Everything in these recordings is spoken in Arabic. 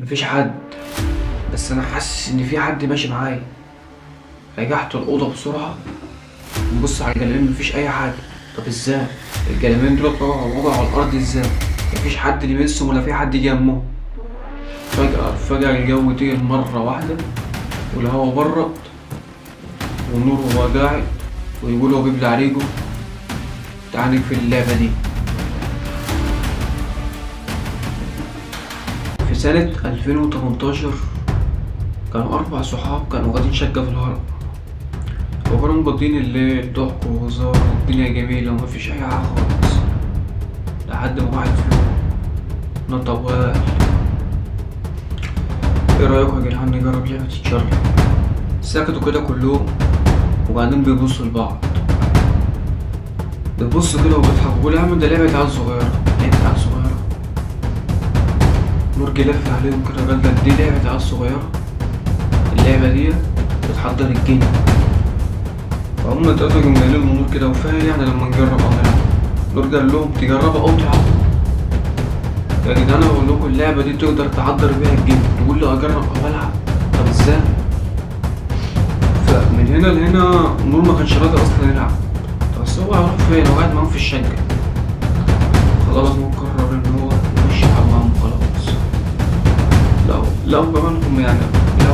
مفيش حد. بس انا حاسس ان في حد ماشي معايا. رجعت الاوضه بسرعه نبص على الجلالين، مفيش اي حاجه. طب ازاي الجلالين دول وضعوا على الارض؟ ازاي مفيش حد لمسهم ولا في حد جنبهم؟ فجأة الجو تقل مرة واحدة، والهوا برد، والنور هو قاعد ويقول هو بيبلع ريقه. تعال في اللعبة دي. في سنة 2018 كانوا 4 صحاب كانوا قاعدين شقة في الهرم، وكانوا مقضين الليل ضحك وهزار والدنيا جميلة ومفيش أي حاجة خالص، لحد ما واحد فيهم نطق وقال: ايه رأيكم يا جدعان نجرب لعبة تشارلي؟ سكتوا كده كلهم وبعدين بيبصوا لبعض، بيبصوا كده وبيضحكوا بيقولوا: يا عم ده لعبة عيال صغيرة. لعبة عيال صغيرة؟ نور جه لف عليهم كده قال: ده دي لعبة عيال صغيرة؟ اللعبة دي بتحضر الجن. فهم اتقفلوا من قايلين له نور كده: وفاهم يعني لما نجرب أو نلعب؟ نور قال لهم: تجربوا أو تلعبوا؟ يا جدعان أنا بقول لكم اللعبة دي تقدر تعضر بيها الجن، تقول لي أجرب أو ألعب؟ طب ازاي؟ فمن هنا لهنا نور ما كانش راضي أصلا يلعب. بس هو هيروح فين؟ هو قاعد معاهم في الشقة. خلاص هو قرر إن هو مش يلعب معاهم خلاص. لو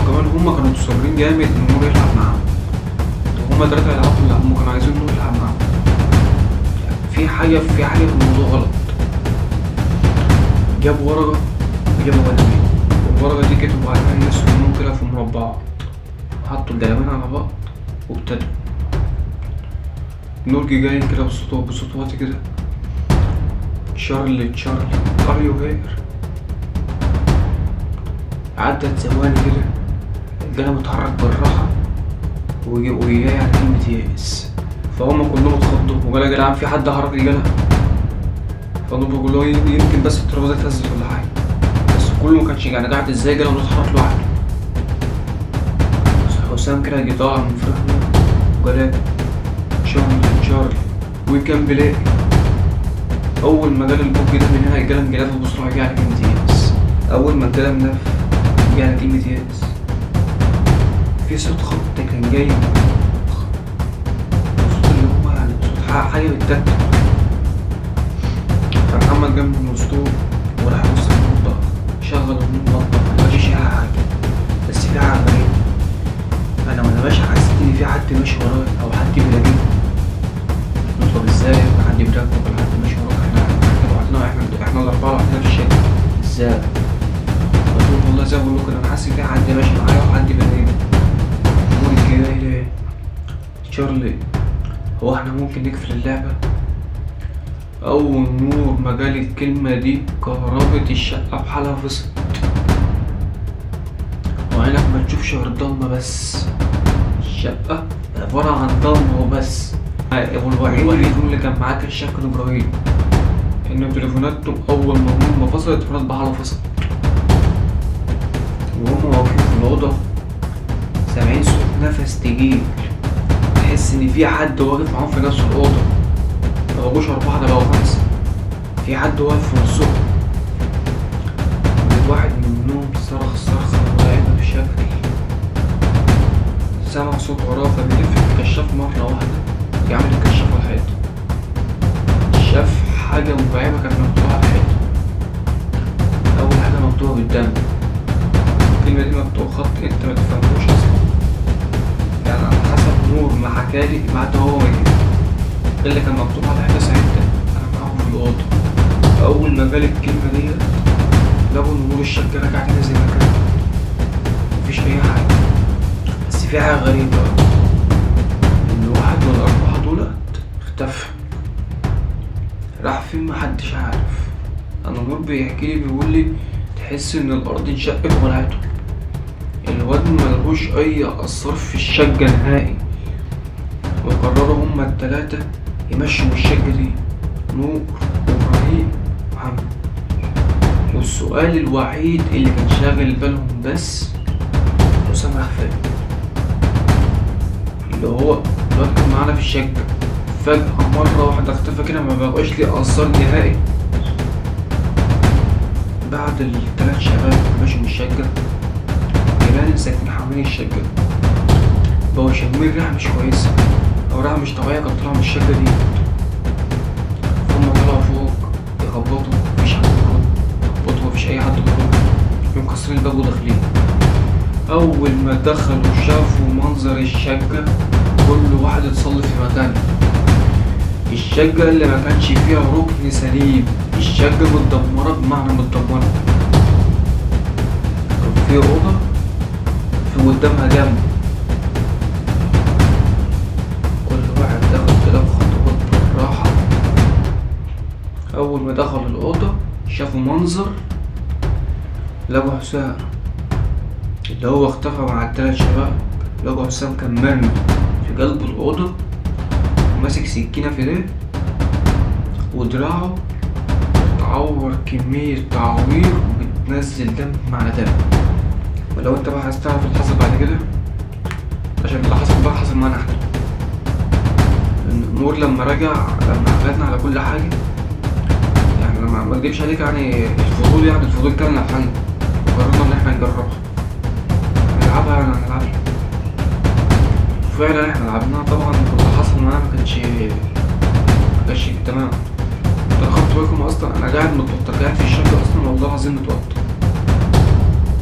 كمان هم كانوا مصرين جامد إن نور يلعب معاهم. هما 3 يلعبوا، لا هما كانوا عايزين نور يلعب معاهم. في حاجة في الموضوع غلط. جابوا ورقة وجابوا قلمين، والورقة دي كتبوا عليها الناس كلهم كده في مربعات، وحطوا القلمين على بعض وابتدوا. نور جه جاي كده بصوت واطي كده: تشارلي ار يو هير؟ عدت ثواني كده، القلم اتحرك بالراحة وجاي على كلمة يائس. فهم كلهم اتخضوا وقالوا: يا جدعان في حد حرك القلم؟ فنور بيقول له: يمكن بس الترابيزة اتهزت ولا حاجة. بس كله مكانش يعني قاعد ازاي القلم اتحرك لوحده. حسام كده جه طالع من فرحته وقال: تشارلي وي كان بلاي. أول ما جال البوك ده من هنا القلم جه لف بسرعة جه على كلمة يائس. أول ما القلم لف جه على كلمة يائس، في صوت خبط كان جاي من المخ، الصوت اللي هو يعني صوت حاجة بتتكتك. فمحمد جنب من وسطهم وراح يبص في المطبخ، شغل المطبخ مفيش أي حاجة، بس في حاجة غريبة. أنا وأنا ماشي حسيت إن في حد ماشي ورايا أو حد بيراقبني. طب إزاي يبقى حد بيراقبك ولا حد ماشي وراك؟ إحنا ال4 لوحدنا في الشارع، إزاي؟ قلت له: والله زي ما بقول لكم أنا حاسس إن في حد ماشي معايا وحد بيراقبني. ممكن إيه تشارلي؟ هو إحنا ممكن نقفل اللعبة؟ أول نور ما جال الكلمة دي كهربت الشقة بحالها فصلت، وعينك ما تشوفش غير ضلمة بس. الشقة عبارة عن ضلمة وبس. والوحيد اللي كان معاه كان شاكر إبراهيم، إن تليفوناتهم أول ما النور ما فصلت التليفونات بحالها فصلت. وهم واقفين في الأوضة سامعين صوت نفس تقيل، تحس إن في حد واقف معاهم في نفس الأوضة. مبقوش 4 ده بقوا 5. في حد واقف في نصهم. واحد منهم صرخ صرخة مرعبة بشكل، سمع صوت وراه فبيلف الكشاف مرة واحدة يعمل الكشاف على الحيطة. شاف حاجة مرعبة كانت مكتوبة على الحيطة. أول حاجة مكتوبة بالدم. الكلمة دي مكتوبة خط أنت متفهموش أصلا، يعني على حسب نور ما حكالي بعد هو كده اللي كان مكتوب على الحيطة ساعتها. أنا معاهم في الأوضة. أول ما جال الكلمة دي لقوا إن نور الشقة رجع كده زي ما كان، مفيش أي حاجة. بس في حاجة غريبة، إن واحد من ال4 دولت اختفى. راح فين محدش عارف. أنا نور بيحكيلي بيقول لي تحس إن الأرض انشقت وبلعته. الواد ملهوش أي أثر في الشقة نهائي، وقرروا هما ال3 يمشوا الشقة دي، نور وإبراهيم ومحمد. والسؤال الوحيد اللي كان شاغل بالهم بس حسام أخفاق، اللي هو الواد كان معانا في الشقة، فجأة مرة واحدة اختفى كده، ما بقاش ليه آثار نهائي. بعد التلات شباب ماشوا من الشقة، جيران ساكنين حوالين الشقة بقوا شامين ريحة مش كويسة أو ريحة مش طبيعية كانت طالعة من الشقة دي. هما طلعوا فوق يخبطوا، مفيش حد بيرد، يخبطوا مفيش أي حد بيرد، يقوموا مكسرين الباب وداخلين. أول ما دخلوا شافوا منظر الشقة، كل واحد اتصلي في مكانه. الشقة اللي ما كانش فيها ركن سليم، الشقة متدمرة بمعنى متدمرة. كان في أوضة في قدامها جنب، كل واحد دخل كده بخطوات بالراحة. أول ما دخلوا الأوضة شافوا منظر، لقوا حسام اللي هو اختفى مع التلات شباب. لقوا حسام كان مرمي في قلب الأوضة وماسك سكينة في ايديه، ودراعه اتعور كمية تعوير وبتنزل دم مع دم. ولو انت بقى عايز تعرف اللي حصل بعد كده، عشان اللي حصل بقى حصل معانا احنا. النور لما رجع، لما حكيتنا على كل حاجة، يعني لما ما اكدبش عليك يعني الفضول كان لحالنا، وقررنا ان احنا نجربها نلعبها، يعني هنلعبها. فعلا احنا لعبناها طبعا، واللي حصل معانا مكانش تمام. انتوا خدتوا بالكم اصلا انا قاعد متوتر، قاعد في الشقة اصلا والله العظيم متوتر،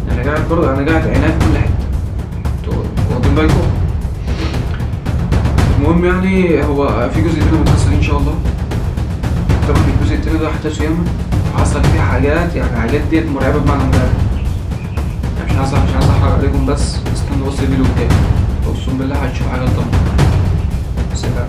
يعني قاعد برضه انا قاعد عينيا في كل حتة، انتوا واخدين بالكم؟ المهم يعني هو في جزء تاني متكسر ان شاء الله. طبعا الجزء التاني ده احداثه ياما، حصل فيه حاجات، يعني حاجات ديت مرعبة بمعنى مرعبة. يعني مش عايز احرق عليكم، بس استنوا بص الفيديو التاني، اقسم بالله هتشوف حاجة تدمر. سلام.